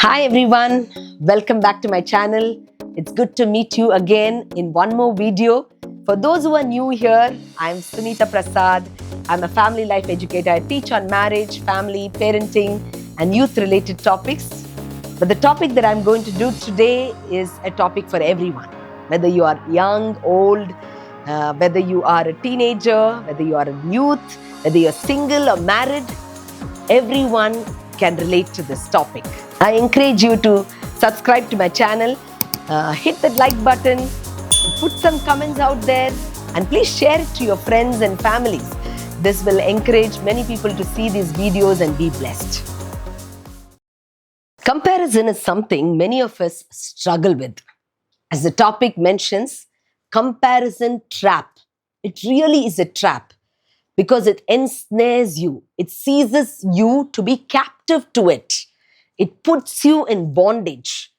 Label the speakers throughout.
Speaker 1: Hi everyone, welcome back to my channel. It's good to meet you again in one more video. For those who are new here, I'm Sunitha Prasad. I'm a family life educator. I teach on marriage, family, parenting, and youth related topics. But the topic that I'm going to do today is a topic for everyone. Whether you are young, old, whether you are a teenager, whether you are a youth, whether you're single or married, everyone can relate to this topic. I encourage you to subscribe to my channel, hit that like button, put some comments out there, and please share it to your friends and families. This will encourage many people to see these videos and be blessed. Comparison is something many of us struggle with. As the topic mentions, comparison trap. It really is a trap because it ensnares you. It seizes you to be captive to it. It puts you in bondage.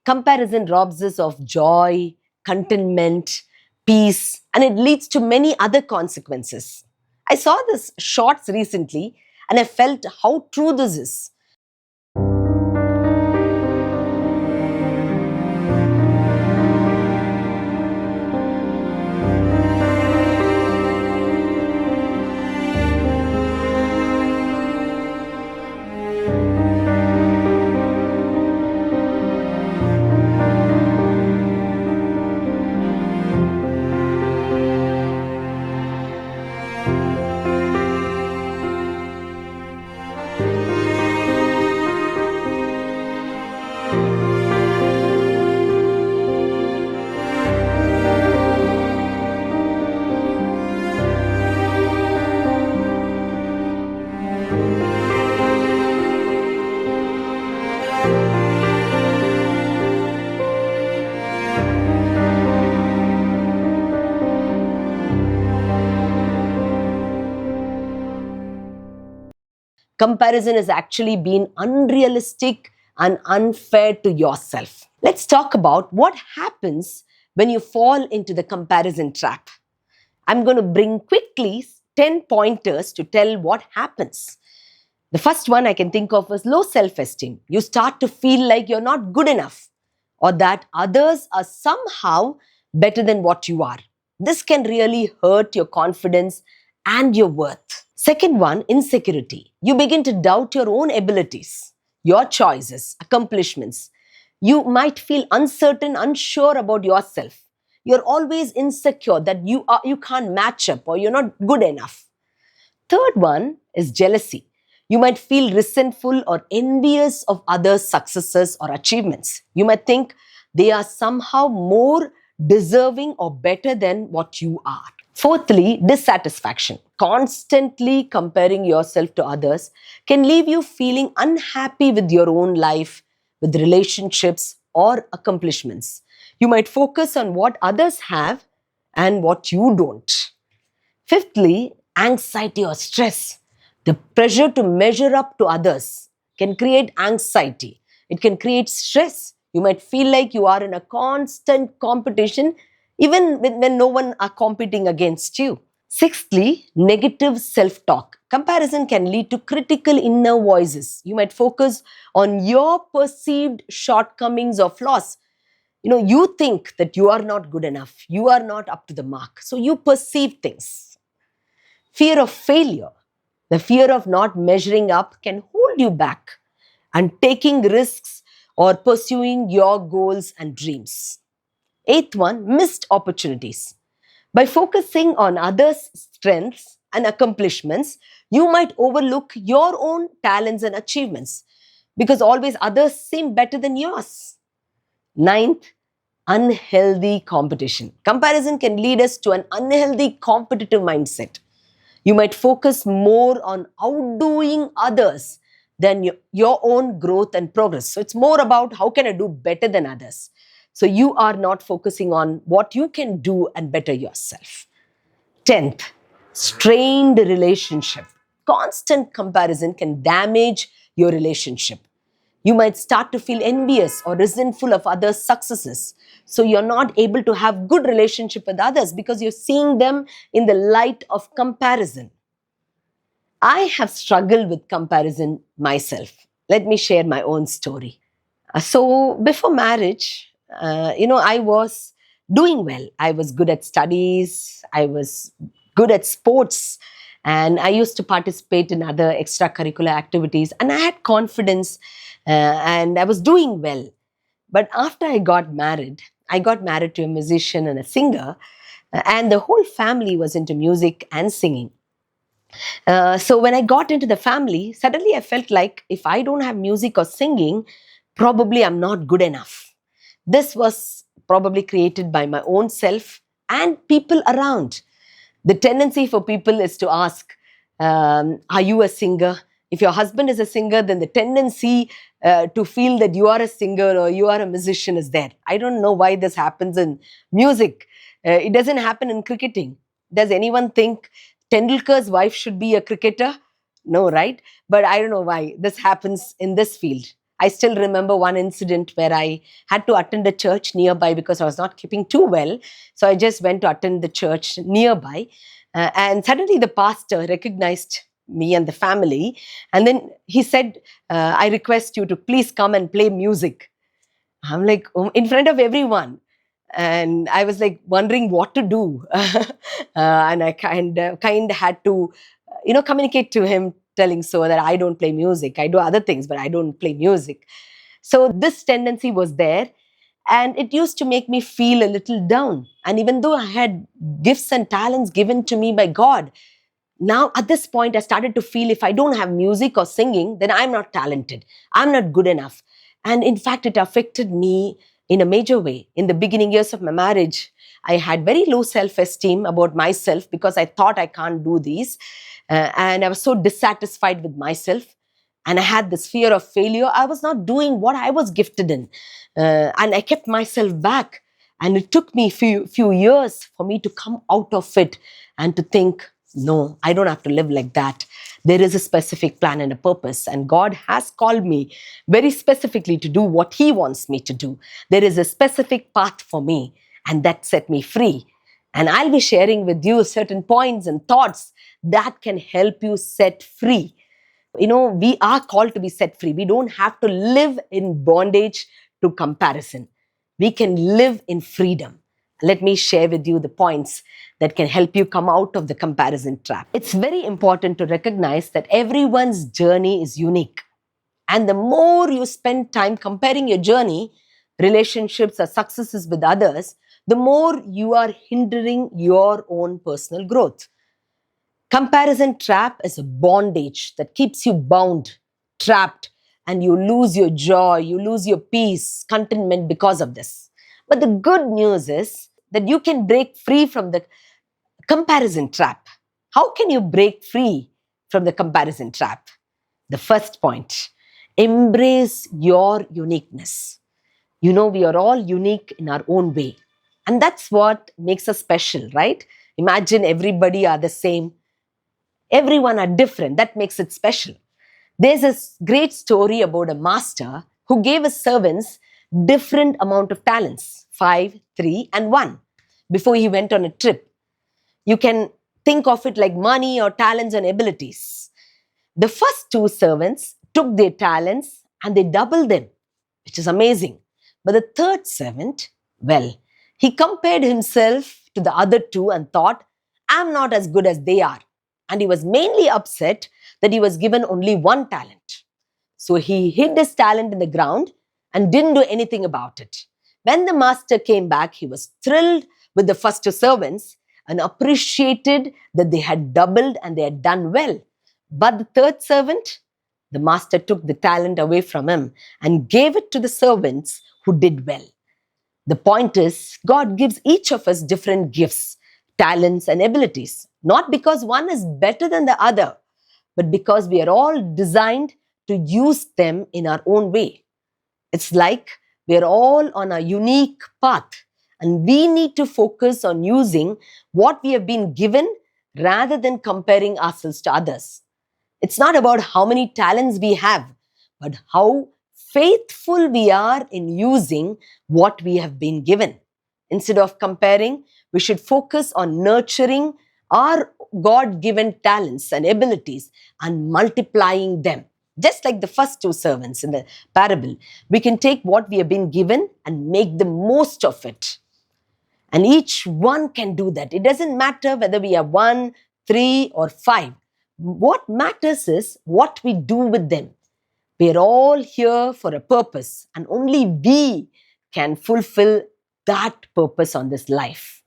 Speaker 1: Comparison robs us of joy, contentment, peace, and it leads to many other consequences. I saw this shorts recently and I felt how true this is. Comparison has actually been unrealistic and unfair to yourself. Let's talk about what happens when you fall into the comparison trap. I'm going to bring quickly 10 pointers to tell what happens. The first one I can think of is low self-esteem. You start to feel like you're not good enough or that others are somehow better than what you are. This can really hurt your confidence and your worth. Second one, insecurity. You begin to doubt your own abilities, your choices, accomplishments. You might feel uncertain, unsure about yourself. You're always insecure that you can't match up or you're not good enough. Third one is jealousy. You might feel resentful or envious of others' successes or achievements. You might think they are somehow more deserving or better than what you are. Fourthly, dissatisfaction. Constantly comparing yourself to others can leave you feeling unhappy with your own life, with relationships or accomplishments. You might focus on what others have and what you don't. Fifthly, anxiety or stress. The pressure to measure up to others can create anxiety. It can create stress. You might feel like you are in a constant competition even when no one are competing against you. Sixthly, negative self-talk. Comparison can lead to critical inner voices. You might focus on your perceived shortcomings or flaws. You think that you are not good enough. You are not up to the mark. So you perceive things. Fear of failure. The fear of not measuring up can hold you back and taking risks or pursuing your goals and dreams. Eighth one, missed opportunities. By focusing on others' strengths and accomplishments, you might overlook your own talents and achievements because always others seem better than yours. Ninth, unhealthy competition. Comparison can lead us to an unhealthy competitive mindset. You might focus more on outdoing others than your own growth and progress. So it's more about how can I do better than others. So you are not focusing on what you can do and better yourself. 10th, strained relationship. Constant comparison can damage your relationship. You might start to feel envious or resentful of others' successes. So you're not able to have good relationship with others because you're seeing them in the light of comparison. I have struggled with comparison myself. Let me share my own story. So before marriage, I was doing well. I was good at studies. I was good at sports. And I used to participate in other extracurricular activities. And I had confidence and I was doing well. But after I got married to a musician and a singer. And the whole family was into music and singing. So when I got into the family, suddenly I felt like if I don't have music or singing, probably I'm not good enough. This was probably created by my own self and people around. The tendency for people is to ask, are you a singer? If your husband is a singer, then the tendency to feel that you are a singer or you are a musician is there. I don't know why this happens in music. It doesn't happen in cricketing. Does anyone think Tendulkar's wife should be a cricketer? No, right? But I don't know why this happens in this field. I still remember one incident where I had to attend a church nearby because I was not keeping too well. So I just went to attend the church nearby. And suddenly the pastor recognized me and the family. And then he said, I request you to please come and play music. I'm like, oh, in front of everyone. And I was like wondering what to do. And I kind of had to, communicate to him, telling so that I don't play music. I do other things, but I don't play music. So this tendency was there. And it used to make me feel a little down. And even though I had gifts and talents given to me by God, now at this point, I started to feel if I don't have music or singing, then I'm not talented. I'm not good enough. And in fact, it affected me in a major way. In the beginning years of my marriage, I had very low self-esteem about myself because I thought I can't do these. And I was so dissatisfied with myself. And I had this fear of failure. I was not doing what I was gifted in. And I kept myself back. And it took me few years for me to come out of it and to think, no, I don't have to live like that. There is a specific plan and a purpose, and God has called me very specifically to do what He wants me to do. There is a specific path for me, and that set me free. And I'll be sharing with you certain points and thoughts that can help you set free. We are called to be set free. We don't have to live in bondage to comparison. We can live in freedom. Let me share with you the points that can help you come out of the comparison trap. It's very important to recognize that everyone's journey is unique. And the more you spend time comparing your journey, relationships, or successes with others, the more you are hindering your own personal growth. Comparison trap is a bondage that keeps you bound, trapped, and you lose your joy, you lose your peace, contentment because of this. But the good news is that you can break free from the comparison trap. How can you break free from the comparison trap? The first point, embrace your uniqueness. We are all unique in our own way. And that's what makes us special, right? Imagine everybody are the same. Everyone are different. That makes it special. There's a great story about a master who gave his servants different amount of talents, 5, 3, and 1, before he went on a trip. You can think of it like money or talents and abilities. The first 2 servants took their talents and they doubled them, which is amazing. But the third servant, well, he compared himself to the other 2 and thought, I'm not as good as they are. And he was mainly upset that he was given only 1 talent. So he hid his talent in the ground and didn't do anything about it. When the master came back, he was thrilled with the first 2 servants and appreciated that they had doubled and they had done well. But the third servant, the master took the talent away from him and gave it to the servants who did well. The point is, God gives each of us different gifts, talents, and abilities, not because one is better than the other, but because we are all designed to use them in our own way. It's like we are all on a unique path, and we need to focus on using what we have been given rather than comparing ourselves to others. It's not about how many talents we have, but how faithful we are in using what we have been given. Instead of comparing, we should focus on nurturing our God-given talents and abilities and multiplying them. Just like the first two servants in the parable, we can take what we have been given and make the most of it. And each one can do that. It doesn't matter whether we are 1, 3, or 5. What matters is what we do with them. We are all here for a purpose, and only we can fulfill that purpose on this life.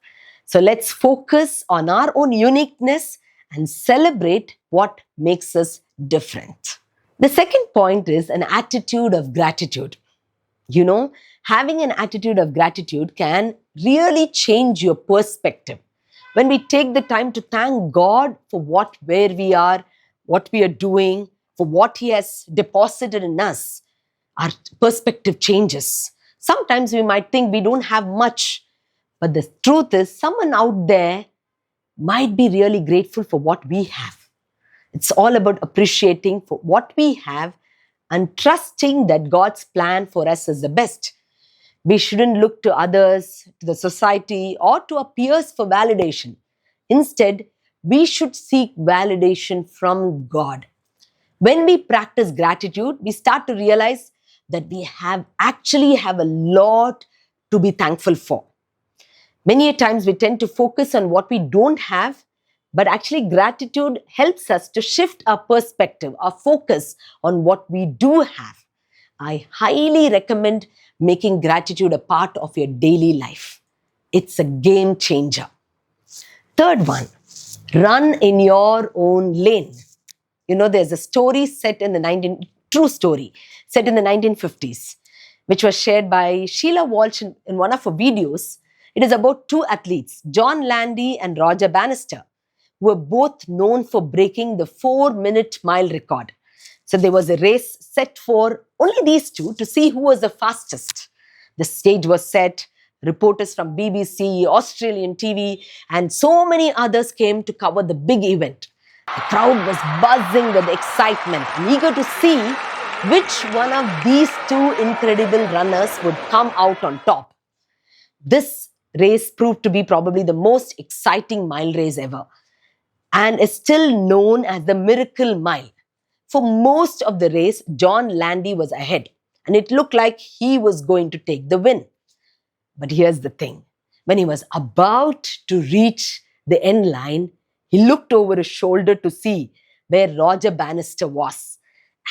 Speaker 1: So let's focus on our own uniqueness and celebrate what makes us different. The second point is an attitude of gratitude. Having an attitude of gratitude can really change your perspective. When we take the time to thank God for where we are, what we are doing, for what He has deposited in us, our perspective changes. Sometimes we might think we don't have much, but the truth is someone out there might be really grateful for what we have. It's all about appreciating for what we have and trusting that God's plan for us is the best. We shouldn't look to others, to the society, or to our peers for validation. Instead, we should seek validation from God. When we practice gratitude, we start to realize that we actually have a lot to be thankful for. Many times we tend to focus on what we don't have, but actually gratitude helps us to shift our perspective, our focus on what we do have. I highly recommend making gratitude a part of your daily life. It's a game changer. Third one, run in your own lane. There's a story true story set in the 1950s, which was shared by Sheila Walsh in one of her videos. It is about two athletes, John Landy and Roger Bannister, who were both known for breaking the 4-minute mile record. So there was a race set for only these two to see who was the fastest. The stage was set. Reporters from BBC, Australian TV, and so many others came to cover the big event. The crowd was buzzing with excitement and eager to see which one of these two incredible runners would come out on top. This race proved to be probably the most exciting mile race ever and is still known as the Miracle Mile. For most of the race, John Landy was ahead and it looked like he was going to take the win. But here's the thing. When he was about to reach the end line, he looked over his shoulder to see where Roger Bannister was.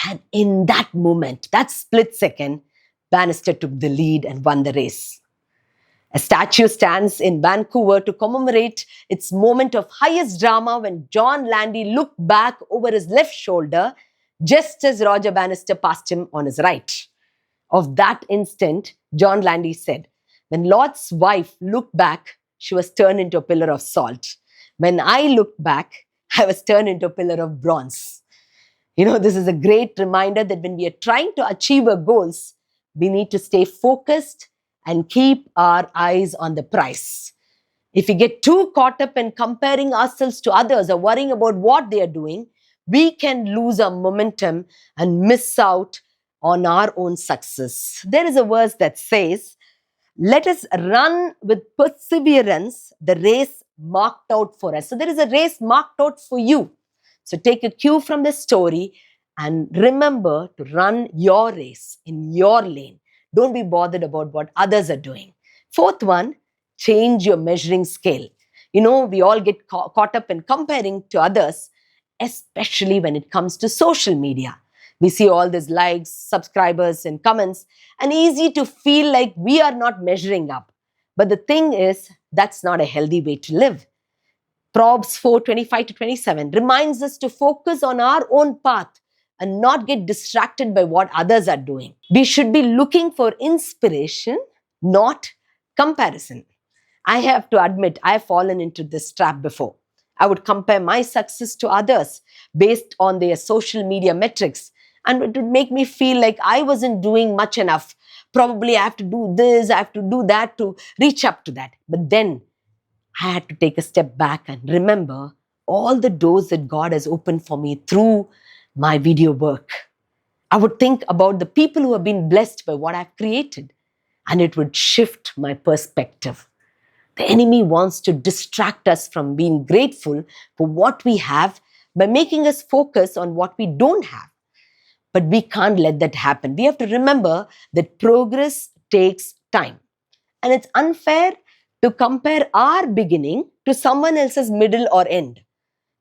Speaker 1: And in that moment, that split second, Bannister took the lead and won the race. A statue stands in Vancouver to commemorate its moment of highest drama when John Landy looked back over his left shoulder just as Roger Bannister passed him on his right. Of that instant, John Landy said, "When Lot's wife looked back, she was turned into a pillar of salt. When I looked back, I was turned into a pillar of bronze." This is a great reminder that when we are trying to achieve our goals, we need to stay focused and keep our eyes on the prize. If we get too caught up in comparing ourselves to others or worrying about what they are doing, we can lose our momentum and miss out on our own success. There is a verse that says, "Let us run with perseverance the race marked out for us." So there is a race marked out for you. So take a cue from this story and remember to run your race in your lane. Don't be bothered about what others are doing. Fourth one, change your measuring scale. We all get caught up in comparing to others, especially when it comes to social media. We see all these likes, subscribers, and comments, and easy to feel like we are not measuring up. But the thing is, that's not a healthy way to live. Proverbs 4:25-27 reminds us to focus on our own path and not get distracted by what others are doing. We should be looking for inspiration, not comparison. I have to admit, I have fallen into this trap before. I would compare my success to others based on their social media metrics, and it would make me feel like I wasn't doing much enough. Probably I have to do this, I have to do that to reach up to that. But then I had to take a step back and remember all the doors that God has opened for me through my video work. I would think about the people who have been blessed by what I've created, and it would shift my perspective. The enemy wants to distract us from being grateful for what we have by making us focus on what we don't have. But we can't let that happen. We have to remember that progress takes time. And it's unfair to compare our beginning to someone else's middle or end.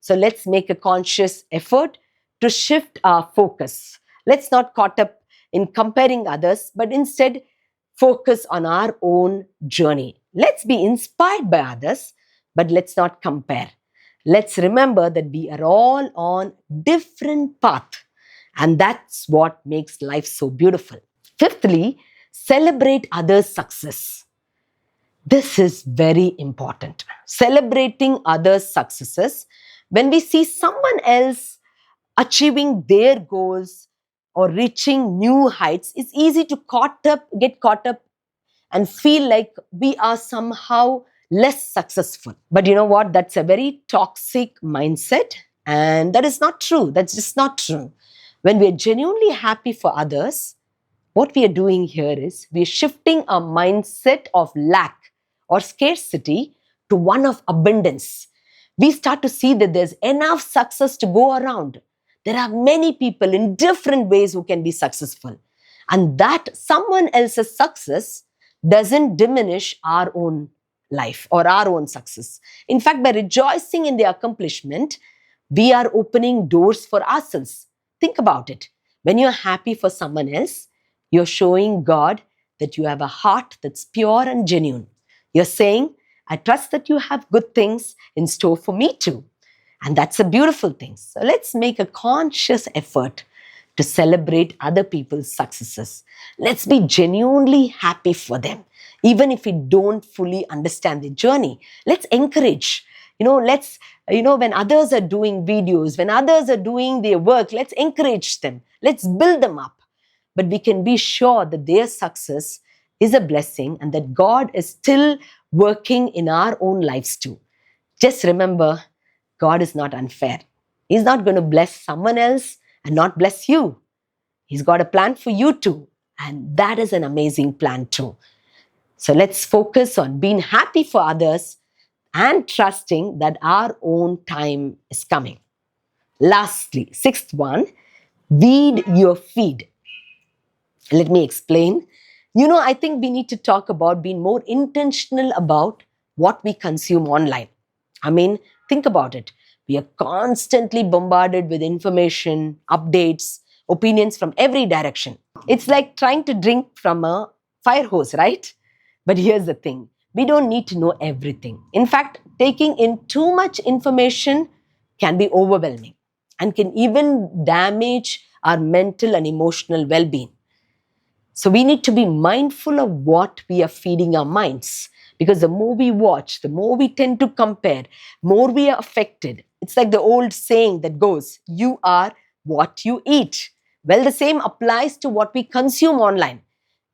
Speaker 1: So let's make a conscious effort to shift our focus. Let's not caught up in comparing others, but instead focus on our own journey. Let's be inspired by others, but let's not compare. Let's remember that we are all on different paths, and that's what makes life so beautiful. Fifthly, celebrate others' success. This is very important. Celebrating others' successes. When we see someone else achieving their goals or reaching new heights, it's easy to get caught up and feel like we are somehow less successful. But you know what? That's a very toxic mindset, and that is not true. That's just not true. When we are genuinely happy for others, what we are doing here is we are shifting our mindset of lack or scarcity to one of abundance. We start to see that there's enough success to go around. There are many people in different ways who can be successful. And that someone else's success doesn't diminish our own life or our own success. In fact, by rejoicing in the accomplishment, we are opening doors for ourselves. Think about it. When you're happy for someone else, you're showing God that you have a heart that's pure and genuine. You're saying, I trust that you have good things in store for me too. And that's a beautiful thing. So let's make a conscious effort to celebrate other people's successes. Let's be genuinely happy for them, even if we don't fully understand the journey. Let's encourage. When others are doing videos, when others are doing their work, let's encourage them. Let's build them up. But we can be sure that their success is a blessing and that God is still working in our own lives too. Just remember, God is not unfair. He's not going to bless someone else and not bless you. He's got a plan for you too. And that is an amazing plan too. So let's focus on being happy for others and trusting that our own time is coming. Lastly, sixth one, weed your feed. Let me explain. I think we need to talk about being more intentional about what we consume online. Think about it. We are constantly bombarded with information, updates, opinions from every direction. It's like trying to drink from a fire hose, right? But here's the thing. We don't need to know everything. In fact, taking in too much information can be overwhelming and can even damage our mental and emotional well-being. So we need to be mindful of what we are feeding our minds, because the more we watch, the more we tend to compare, more we are affected. It's like the old saying that goes, you are what you eat. Well, the same applies to what we consume online.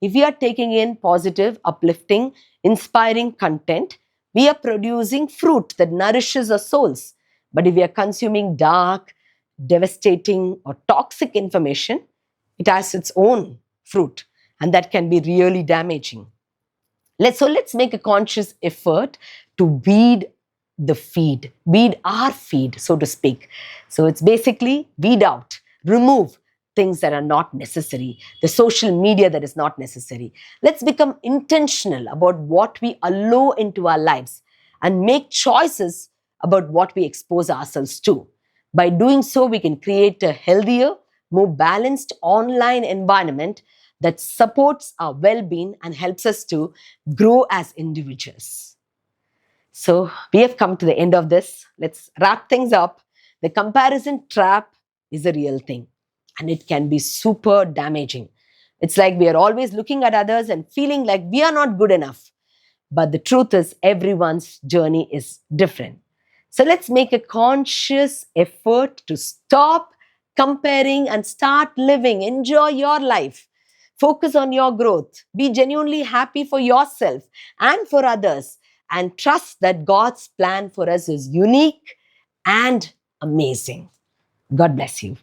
Speaker 1: If we are taking in positive, uplifting, inspiring content, we are producing fruit that nourishes our souls. But if we are consuming dark, devastating, or toxic information, it has its own fruit, and that can be really damaging. Let's make a conscious effort to weed our feed, so to speak. So it's basically weed out, remove things that are not necessary, the social media that is not necessary. Let's become intentional about what we allow into our lives and make choices about what we expose ourselves to. By doing so, we can create a healthier, more balanced online environment that supports our well-being and helps us to grow as individuals. So we have come to the end of this. Let's wrap things up. The comparison trap is a real thing, and it can be super damaging. It's like we are always looking at others and feeling like we are not good enough. But the truth is, everyone's journey is different. So let's make a conscious effort to stop comparing and start living. Enjoy your life. Focus on your growth. Be genuinely happy for yourself and for others. And trust that God's plan for us is unique and amazing. God bless you.